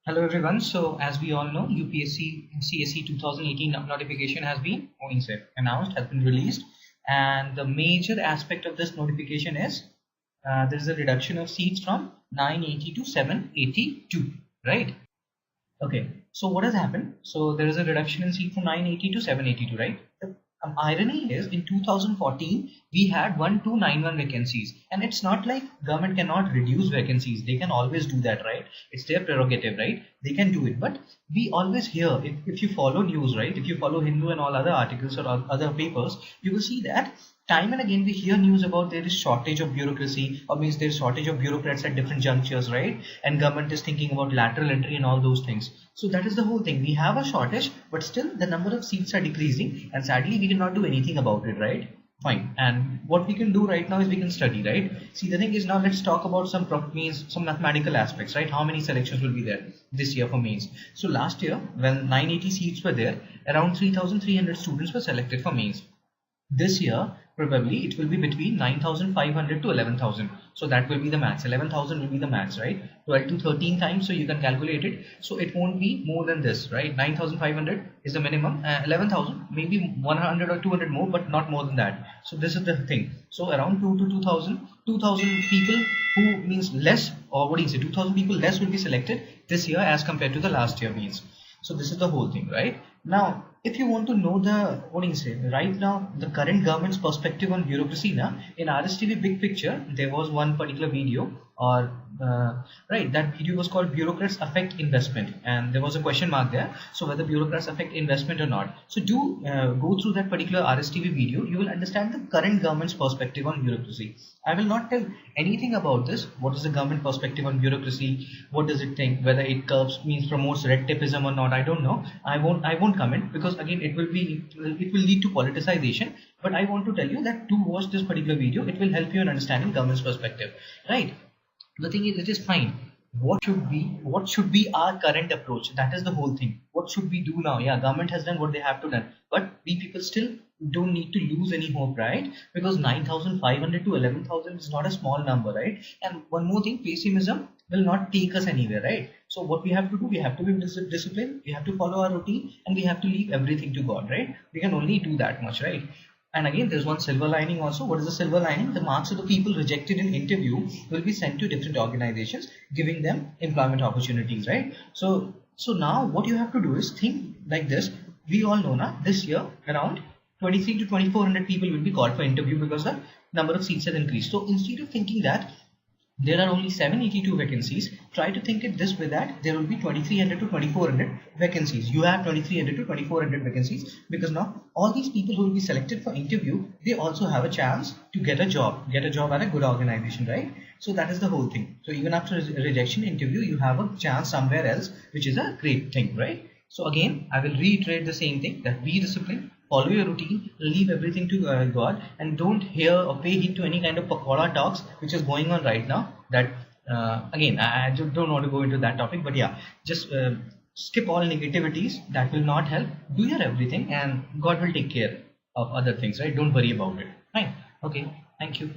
Hello everyone. So as we all know, UPSC CSE 2018 notification has been announced, has been released, and the major aspect of this notification is there is a reduction of seats from 980 to 782, right? Okay, so what has happened? So there is a reduction in seat from 980 to 782, right? The irony is in 2014 we had 1291 vacancies, and it's not like government cannot reduce vacancies. They can always do that, right? It's their prerogative, right? They can do it, but we always hear, if you follow news, right? If you follow Hindu and all other articles or other papers, you will see that time and again we hear news about there is shortage of bureaucracy, or means there is shortage of bureaucrats at different junctures, right? And government is thinking about lateral entry and all those things. So that is the whole thing. We have a shortage, but still the number of seats are decreasing, and sadly we cannot do anything about it, right? Fine. And what we can do right now is we can study, right? See, the thing is, now let's talk about some mathematical aspects, right? How many selections will be there this year for mains? So last year when 980 seats were there, around 3,300 students were selected for mains. This year probably it will be between 9,500 to 11,000. So that will be the max. 11,000 will be the max, right? 12 to 13 times, so you can calculate it. So it won't be more than this, right? 9,500 is the minimum. 11,000 maybe 100 or 200 more, but not more than that. So this is the thing. So around 2,000 people, who means less, or what do you say, 2,000 people less will be selected this year as compared to the last year means. So this is the whole thing, right? Now if you want to know the, what do you say, right now the current government's perspective on bureaucracy, in RSTV Big Picture there was one particular video, or right, that video was called Bureaucrats Affect Investment, and there was a question mark there, so whether bureaucrats affect investment or not. So do go through that particular RSTV video. You will understand the current government's perspective on bureaucracy. I will not tell anything about this. What is the government perspective on bureaucracy? What does it think? Whether it curbs, means promotes red tapeism or not, I don't know. I won't comment, because again it will lead to politicization. But I want to tell you that to watch this particular video, it will help you in understanding government's perspective, right? The thing is, it is fine. What should be our current approach? That is the whole thing. What should we do now? Yeah, government has done what they have to done, but we people still don't need to lose any hope, right? Because 9,500 to 11,000 is not a small number, right? And one more thing, pessimism will not take us anywhere, right? So what we have to do, we have to be disciplined, we have to follow our routine, and we have to leave everything to God, right? We can only do that much, right? And again, there's one silver lining also. What is the silver lining? The marks of the people rejected in interview will be sent to different organizations, giving them employment opportunities, right? So now what you have to do is think like this. We all know now, this year around 23 to 2,400 people will be called for interview, because the number of seats has increased. So instead of thinking that there are only 782 vacancies, try to think it this way, that there will be 2,300 to 2,400 vacancies. You have 2,300 to 2,400 vacancies, because now all these people who will be selected for interview, they also have a chance to get a job at a good organization, right? So that is the whole thing. So even after rejection interview, you have a chance somewhere else, which is a great thing, right? So again, I will reiterate the same thing, that be disciplined, follow your routine, leave everything to God, and don't hear or pay heed to any kind of pakoda talks which is going on right now. That again, I just don't want to go into that topic, but yeah, just skip all negativities. That will not help. Do your everything, and God will take care of other things, right? Don't worry about it. Fine. Okay. Thank you.